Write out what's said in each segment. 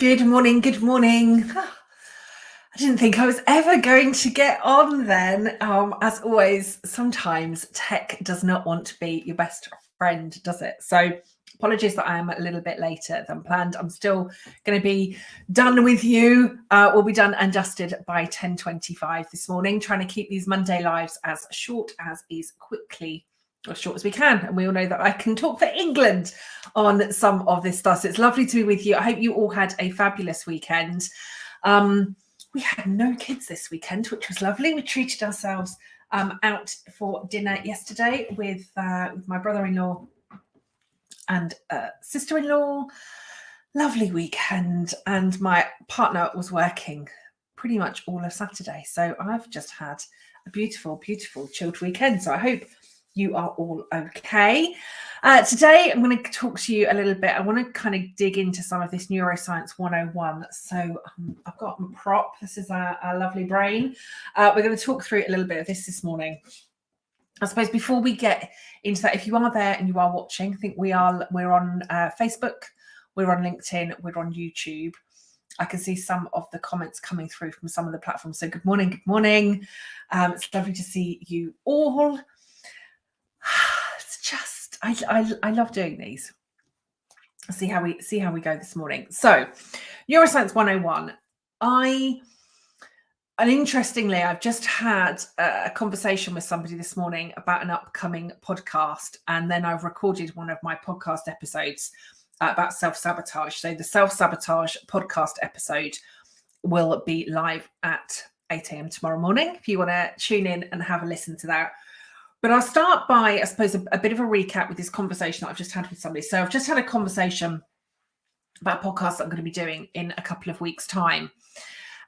Good morning, good morning. I didn't think I was ever going to get on then. As always, sometimes tech does not want to be your best friend, does it? So apologies that I am a little bit later than planned. I'm still going to be done with you. We'll be done and dusted by 10:25 this morning, trying to keep these Monday lives as short as short as we can. And we all know that I can talk for England on some of this stuff. So it's lovely to be with you. I hope you all had a fabulous weekend. We had no kids this weekend, which was lovely. We treated ourselves out for dinner yesterday with my brother-in-law and sister-in-law. Lovely weekend. And my partner was working pretty much all of Saturday. So I've just had a beautiful, beautiful chilled weekend. So I hope you are all okay. Today, I'm going to talk to you a little bit. I want to kind of dig into some of this Neuroscience 101. So I've got a prop. This is our lovely brain. We're going to talk through a little bit of this morning. I suppose before we get into that, if you are there and you are watching, I think we're on Facebook, we're on LinkedIn, we're on YouTube. I can see some of the comments coming through from some of the platforms. So good morning, good morning. It's lovely to see you all. It's just I love doing these. See how we go this morning. So Neuroscience 101. Interestingly, I've just had a conversation with somebody this morning about an upcoming podcast, and then I've recorded one of my podcast episodes about self-sabotage. So the self-sabotage podcast episode will be live at 8 a.m. tomorrow morning if you want to tune in and have a listen to that. But I'll start by, I suppose, a bit of a recap with this conversation that I've just had with somebody. So I've just had a conversation about a podcast that I'm going to be doing in a couple of weeks' time.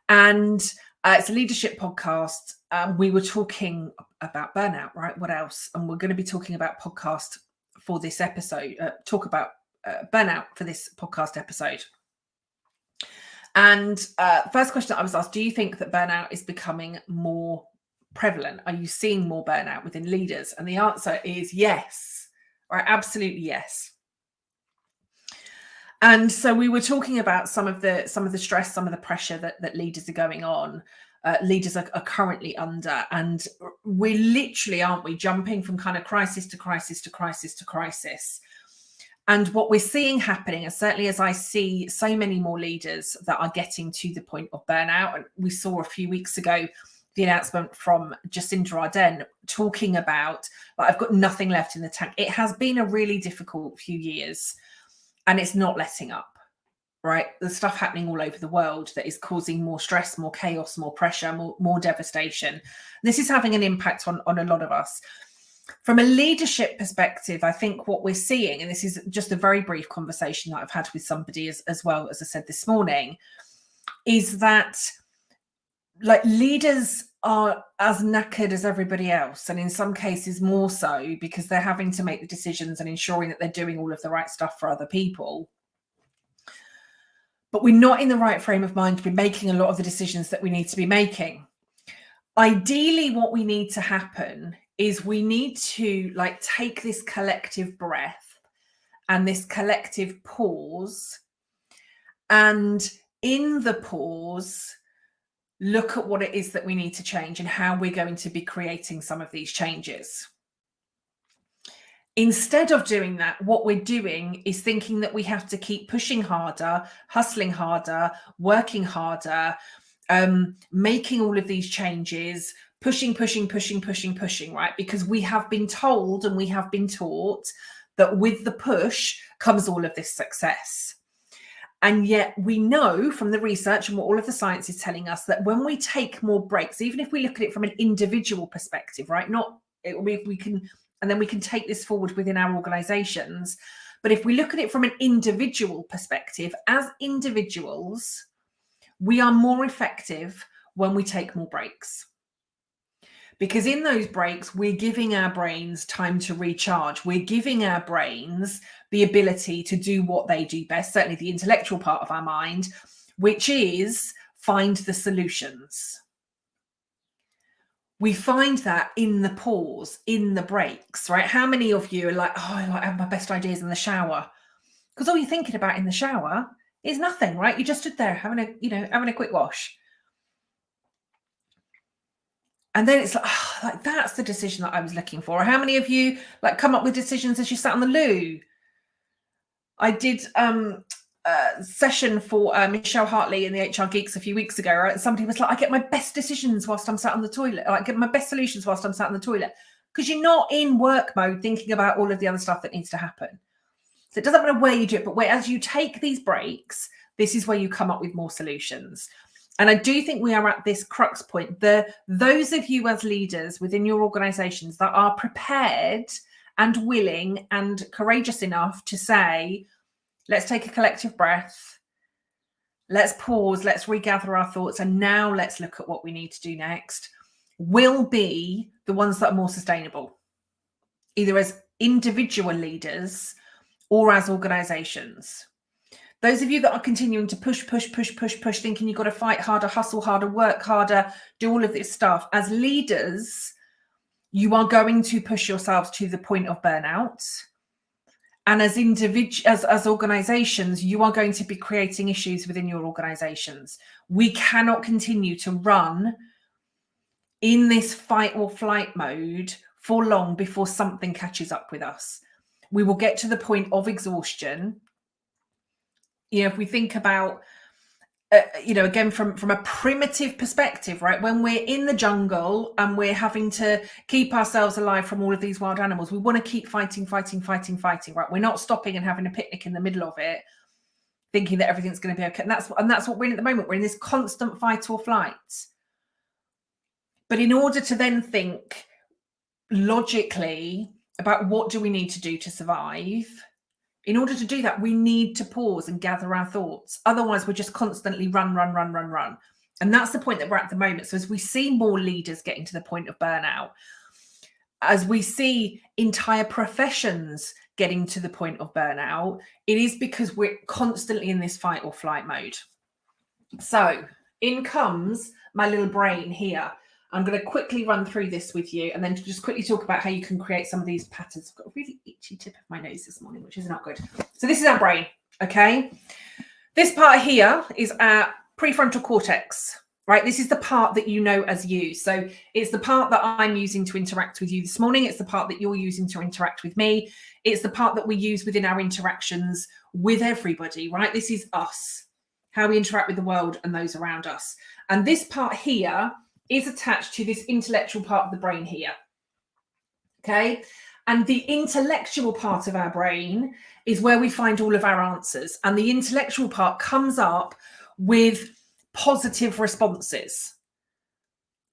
And it's a leadership podcast. We were talking about burnout, right? What else? And we're going to be talking about podcast for this episode, talk about burnout for this podcast episode. And first question I was asked, do you think that burnout is becoming more prevalent? Are you seeing more burnout within leaders? And the answer is yes, right? Absolutely yes. And so we were talking about some of the stress, some of the pressure that leaders are going on, leaders are currently under, and we literally, aren't we, jumping from kind of crisis to crisis to crisis to crisis. And what we're seeing happening, and certainly as I see so many more leaders that are getting to the point of burnout, and we saw a few weeks ago the announcement from Jacinda Ardern talking about, like, I've got nothing left in the tank. It has been a really difficult few years, and it's not letting up, right? There's stuff happening all over the world that is causing more stress, more chaos, more pressure, more devastation. This is having an impact on a lot of us. From a leadership perspective, I think what we're seeing, and this is just a very brief conversation that I've had with somebody as well, as I said this morning, is that like leaders are as knackered as everybody else, and in some cases more so, because they're having to make the decisions and ensuring that they're doing all of the right stuff for other people. But we're not in the right frame of mind to be making a lot of the decisions that we need to be making. Ideally, what we need to happen is we need to like take this collective breath and this collective pause, and in the pause, look at what it is that we need to change and how we're going to be creating some of these changes. Instead of doing that, what we're doing is thinking that we have to keep pushing harder, hustling harder, working harder, making all of these changes, pushing, right? Because we have been told and we have been taught that with the push comes all of this success. And yet we know from the research and what all of the science is telling us that when we take more breaks, even if we look at it from an individual perspective, right? We can take this forward within our organizations. But if we look at it from an individual perspective, as individuals, we are more effective when we take more breaks. Because in those breaks, we're giving our brains time to recharge. We're giving our brains the ability to do what they do best, certainly the intellectual part of our mind, which is find the solutions. We find that in the pause, in the breaks, right? How many of you are like, oh, I have my best ideas in the shower? Because all you're thinking about in the shower It's nothing, right? You just stood there having a quick wash. And then it's like, oh, like that's the decision that I was looking for. How many of you like come up with decisions as you sat on the loo? I did a session for Michelle Hartley in the HR Geeks a few weeks ago, right? Somebody was like, I get my best decisions whilst I'm sat on the toilet. I get my best solutions whilst I'm sat on the toilet. Because you're not in work mode thinking about all of the other stuff that needs to happen. So it doesn't matter where you do it, but as you take these breaks, this is where you come up with more solutions. And I do think we are at this crux point. Those of you as leaders within your organizations that are prepared and willing and courageous enough to say, let's take a collective breath, let's pause, let's regather our thoughts, and now let's look at what we need to do next, will be the ones that are more sustainable, either as individual leaders or as organizations. Those of you that are continuing to push, thinking you've got to fight harder, hustle harder, work harder, do all of this stuff, as leaders, you are going to push yourselves to the point of burnout. And as as organizations, you are going to be creating issues within your organizations. We cannot continue to run in this fight or flight mode for long before something catches up with us. We will get to the point of exhaustion. If we think about, again, from a primitive perspective, right? When we're in the jungle and we're having to keep ourselves alive from all of these wild animals, we want to keep fighting, right? We're not stopping and having a picnic in the middle of it, thinking that everything's going to be okay. And that's what we're in at the moment. We're in this constant fight or flight. But in order to then think logically about what do we need to do to survive, in order to do that, we need to pause and gather our thoughts. Otherwise, we're just constantly run. And that's the point that we're at the moment. So as we see more leaders getting to the point of burnout, as we see entire professions getting to the point of burnout, it is because we're constantly in this fight or flight mode. So in comes my little brain here. I'm going to quickly run through this with you and then just quickly talk about how you can create some of these patterns. I've got a really itchy tip of my nose this morning, which is not good. So this is our brain, okay? This part here is our prefrontal cortex, right? This is the part that you know as you. So it's the part that I'm using to interact with you this morning. It's the part that you're using to interact with me. It's the part that we use within our interactions with everybody, right? This is us, how we interact with the world and those around us. And this part here is attached to this intellectual part of the brain here, okay? And the intellectual part of our brain is where we find all of our answers. And the intellectual part comes up with positive responses,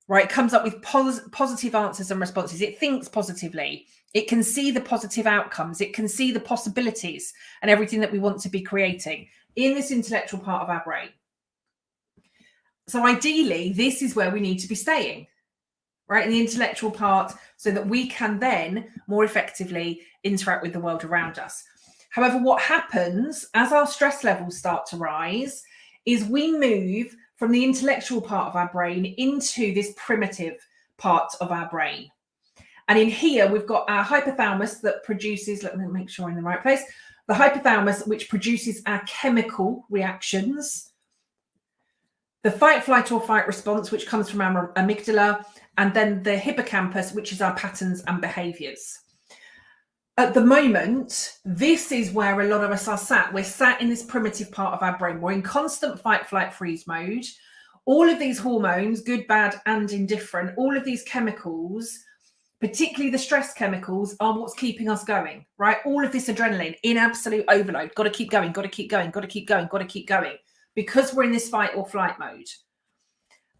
right? It comes up with positive answers and responses. It thinks positively. It can see the positive outcomes. It can see the possibilities and everything that we want to be creating in this intellectual part of our brain. So ideally, this is where we need to be staying, right? In the intellectual part, so that we can then more effectively interact with the world around us. However, what happens as our stress levels start to rise is we move from the intellectual part of our brain into this primitive part of our brain. And in here, we've got our hypothalamus that produces, let me make sure I'm in the right place, the hypothalamus, which produces our chemical reactions, the fight, flight, or fight response, which comes from our amygdala, and then the hippocampus, which is our patterns and behaviors. At the moment, this is where a lot of us are sat. We're sat in this primitive part of our brain. We're in constant fight, flight, freeze mode. All of these hormones, good, bad, and indifferent, all of these chemicals, particularly the stress chemicals, are what's keeping us going, right? All of this adrenaline in absolute overload. Got to keep going, got to keep going, got to keep going, got to keep going. Because we're in this fight or flight mode.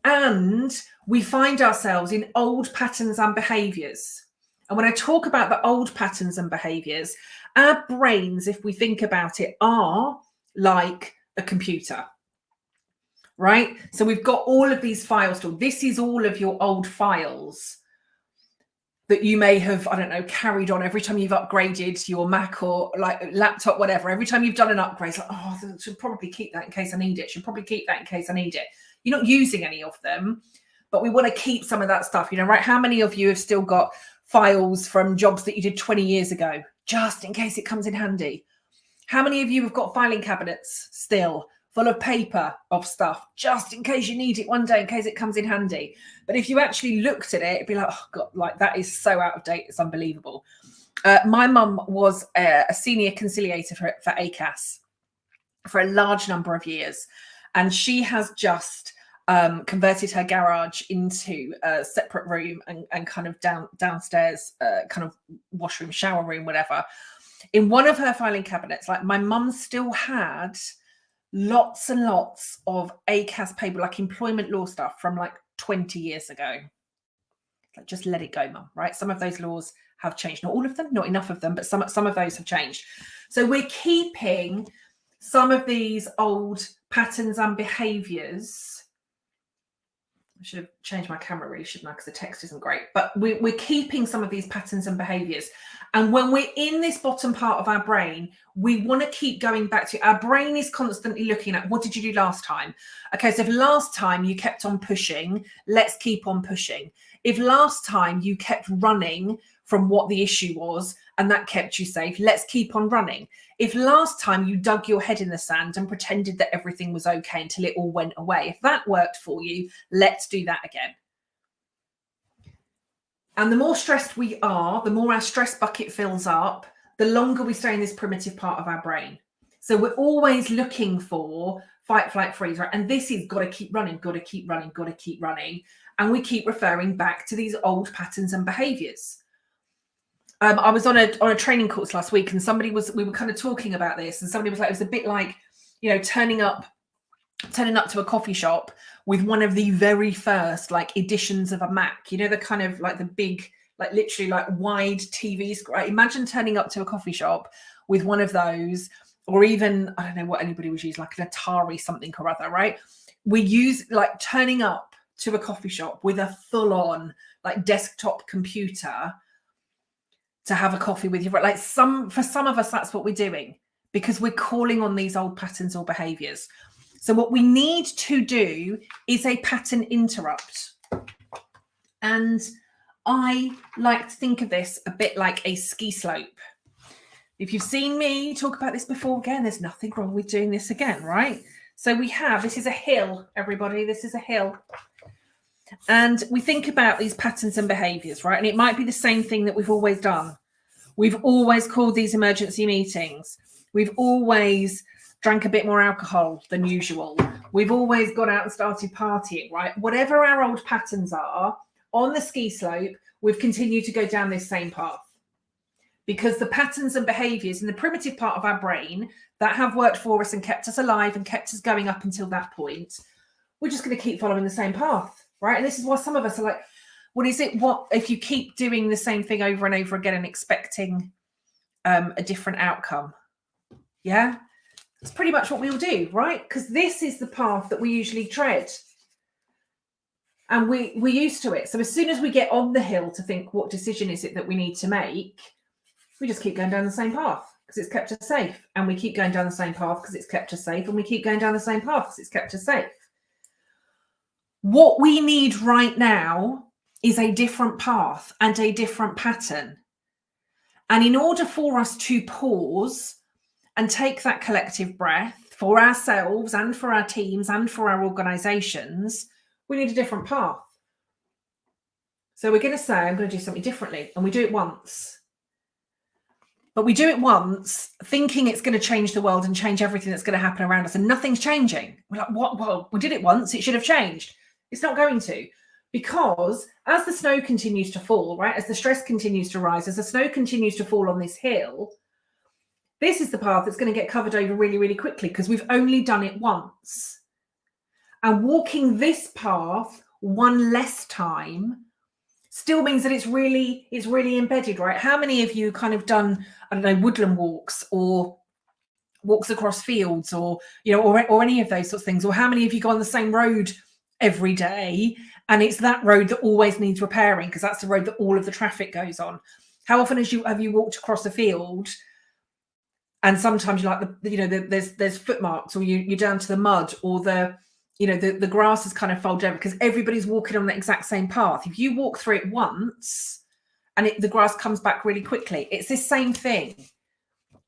And we find ourselves in old patterns and behaviors. And when I talk about the old patterns and behaviors, our brains, if we think about it, are like a computer, right? So we've got all of these files stored. This is all of your old files that you may have, I don't know, carried on every time you've upgraded your Mac or like laptop, whatever. Every time you've done an upgrade, it's like, oh, I should probably keep that in case I need it. Should probably keep that in case I need it. You're not using any of them, but we want to keep some of that stuff, right? How many of you have still got files from jobs that you did 20 years ago, just in case it comes in handy? How many of you have got filing cabinets still full of paper of stuff, just in case you need it one day, in case it comes in handy? But if you actually looked at it, it'd be like, oh God, like that is so out of date. It's unbelievable. My mum was a senior conciliator for ACAS for a large number of years. And she has just converted her garage into a separate room and kind of downstairs, kind of washroom, shower room, whatever. In one of her filing cabinets, like my mum still had lots and lots of ACAS paper, like employment law stuff from like 20 years ago. Like, just let it go, mum, right? Some of those laws have changed. Not all of them, not enough of them, but some of those have changed. So we're keeping some of these old patterns and behaviours. I should have changed my camera really, shouldn't I? Because the text isn't great. But we're keeping some of these patterns and behaviours. And when we're in this bottom part of our brain, we want to keep going back to, our brain is constantly looking at, what did you do last time? Okay, so if last time you kept on pushing, let's keep on pushing. If last time you kept running from what the issue was and that kept you safe, let's keep on running. If last time you dug your head in the sand and pretended that everything was okay until it all went away, if that worked for you, let's do that again. And the more stressed we are, the more our stress bucket fills up, the longer we stay in this primitive part of our brain. So we're always looking for fight, flight, freeze, right? And this is got to keep running, got to keep running, got to keep running. And we keep referring back to these old patterns and behaviors. I was on a training course last week, and we were kind of talking about this, and somebody was like, it was a bit like, you know, turning up to a coffee shop with one of the very first like editions of a Mac, you know, the kind of like the big, like literally like wide TVs, right? Imagine turning up to a coffee shop with one of those, or even, I don't know what anybody would use, like an Atari something or other, right? We use like turning up to a coffee shop with a full-on like desktop computer to have a coffee with you. Like for some of us, that's what we're doing, because we're calling on these old patterns or behaviors. So what we need to do is a pattern interrupt. And I like to think of this a bit like a ski slope. If you've seen me talk about this before, again, there's nothing wrong with doing this again, right? So this is a hill, everybody, this is a hill. And we think about these patterns and behaviors, right? And it might be the same thing that we've always done. We've always called these emergency meetings. We've always drank a bit more alcohol than usual. We've always gone out and started partying, right? Whatever our old patterns are, on the ski slope, we've continued to go down this same path. Because the patterns and behaviors in the primitive part of our brain that have worked for us and kept us alive and kept us going up until that point, we're just going to keep following the same path, right? And this is why some of us are like, what is it? What if you keep doing the same thing over and over again and expecting a different outcome? Yeah, that's pretty much what we'll do, right? Because this is the path that we usually tread. And we're used to it. So as soon as we get on the hill to think, what decision is it that we need to make? We just keep going down the same path because it's kept us safe. And we keep going down the same path because it's kept us safe. And we keep going down the same path because it's kept us safe. What we need right now is a different path and a different pattern. And in order for us to pause and take that collective breath for ourselves and for our teams and for our organizations, we need a different path. So we're going to say, I'm going to do something differently. And we do it once. But we do it once thinking it's going to change the world and change everything that's going to happen around us. And nothing's changing. We're like, what? Well, we did it once. It should have changed. It's not going to. Because as the snow continues to fall, right, as the stress continues to rise, as the snow continues to fall on this hill, this is the path that's going to get covered over really, really quickly because we've only done it once. And walking this path one less time still means that it's really embedded, right? How many of you kind of done, I don't know, woodland walks or walks across fields or, you know, or any of those sorts of things? Or how many of you go on the same road every day and it's that road that always needs repairing because that's the road that all of the traffic goes on? How often have you walked across a field and sometimes you like there's footmarks, or you're down to the mud, or the grass is kind of folded over because everybody's walking on the exact same path. If you walk through it once and the grass comes back really quickly, it's this same thing.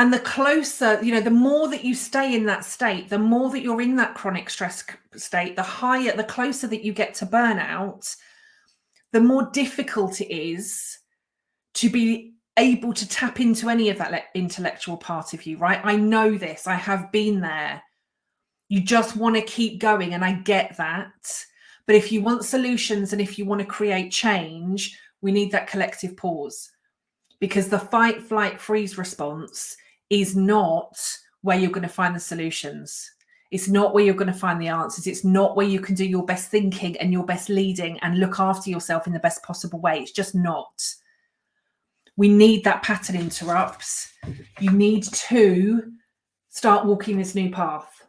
And the closer, the more that you stay in that state, the more that you're in that chronic stress state, the closer that you get to burnout, the more difficult it is to be able to tap into any of that intellectual part of you, right? I know this. I have been there. You just want to keep going, and I get that. But if you want solutions and if you want to create change, we need that collective pause, because the fight, flight, freeze response is not where you're going to find the solutions. It's not where you're going to find the answers. It's not where you can do your best thinking and your best leading and look after yourself in the best possible way. It's just not. We need that pattern interrupts. You need to start walking this new path.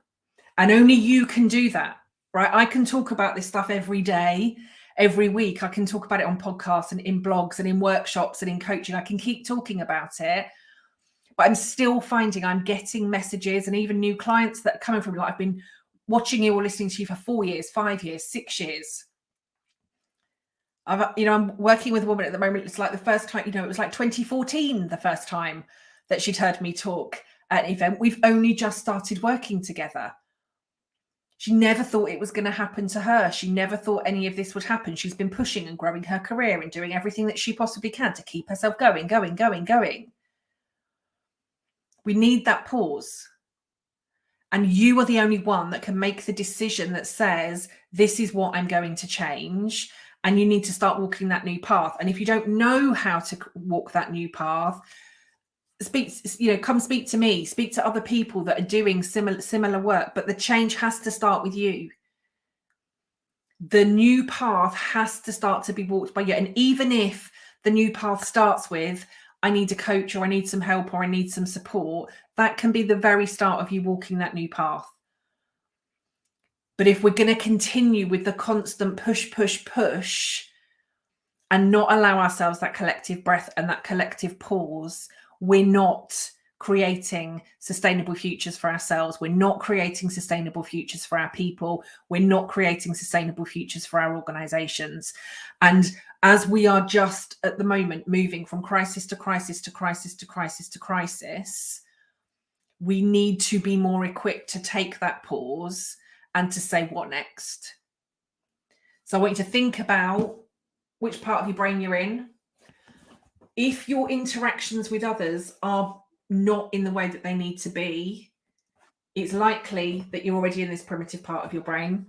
And only you can do that, right? I can talk about this stuff every day, every week. I can talk about it on podcasts and in blogs and in workshops and in coaching. I can keep talking about it. But I'm still finding I'm getting messages and even new clients that are coming from, like, I've been watching you or listening to you for 4 years, 5 years, 6 years. I'm working with a woman at the moment. It's like the first time, it was like 2014, the first time that she'd heard me talk at an event. We've only just started working together. She never thought it was going to happen to her. She never thought any of this would happen. She's been pushing and growing her career and doing everything that she possibly can to keep herself going. We need that pause. And you are the only one that can make the decision that says, this is what I'm going to change. And you need to start walking that new path. And if you don't know how to walk that new path, come speak to me, speak to other people that are doing similar work. But the change has to start with you. The new path has to start to be walked by you. And even if the new path starts with, I need a coach, or I need some help, or I need some support, that can be the very start of you walking that new path. But if we're going to continue with the constant push, and not allow ourselves that collective breath and that collective pause, we're not creating sustainable futures for ourselves. We're not creating sustainable futures for our people. We're not creating sustainable futures for our organizations. And as we are just at the moment moving from crisis to crisis to crisis to crisis to crisis, we need to be more equipped to take that pause and to say, what next? So I want you to think about which part of your brain you're in. If your interactions with others are not in the way that they need to be, it's likely that you're already in this primitive part of your brain.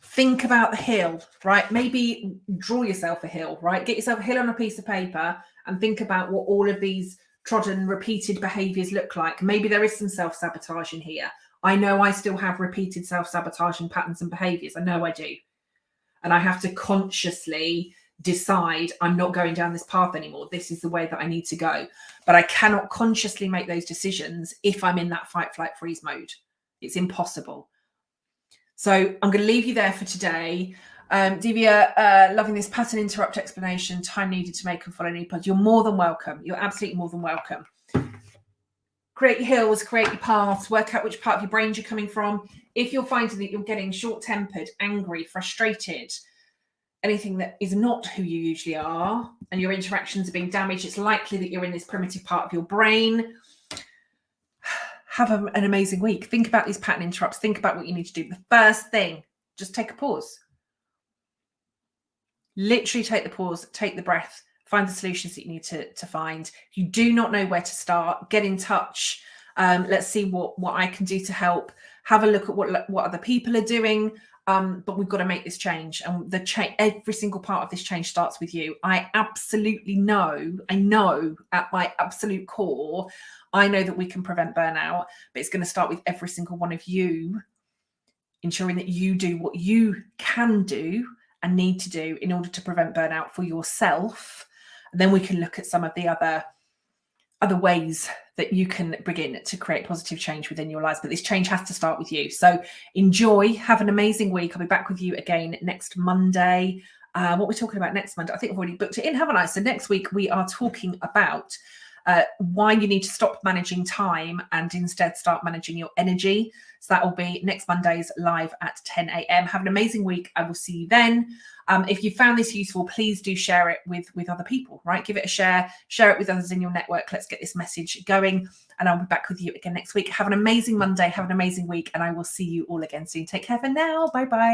Think about the hill, right? Maybe draw yourself a hill, right? Get yourself a hill on a piece of paper and think about what all of these trodden, repeated behaviors look like. Maybe there is some self-sabotage in here. I know I still have repeated self-sabotaging patterns and behaviors. I know I do. And I have to consciously decide I'm not going down this path anymore. This is the way that I need to go. But I cannot consciously make those decisions if I'm in that fight, flight, freeze mode. It's impossible. So I'm going to leave you there for today. Divya, loving this pattern interrupt explanation, time needed to make and follow new plans. You're more than welcome. You're absolutely more than welcome. Create your hills, create your paths, work out which part of your brain you're coming from. If you're finding that you're getting short-tempered, angry, frustrated, anything that is not who you usually are, and your interactions are being damaged, it's likely that you're in this primitive part of your brain. Have an amazing week. Think about these pattern interrupts. Think about what you need to do. The first thing, just take a pause. Literally take the pause, take the breath, find the solutions that you need to find. If you do not know where to start, get in touch. Let's see what I can do to help. Have a look at what other people are doing. But we've got to make this change, and every single part of this change starts with you. I absolutely know, at my absolute core, I know that we can prevent burnout, but it's going to start with every single one of you ensuring that you do what you can do and need to do in order to prevent burnout for yourself. And then we can look at some of the other ways that you can begin to create positive change within your lives. But this change has to start with you. So enjoy, have an amazing week. I'll be back with you again next Monday. What we're talking about next Monday, I think I've already booked it in, haven't I? So next week we are talking about why you need to stop managing time and instead start managing your energy. So that will be next Monday's live at 10 a.m. Have an amazing week. I will see you then. If you found this useful, please do share it with other people, right? Give it a share it with others in your network. Let's get this message going, and I'll be back with you again next week. Have an amazing Monday. Have an amazing week, and I will see you all again soon. Take care for now. Bye-bye.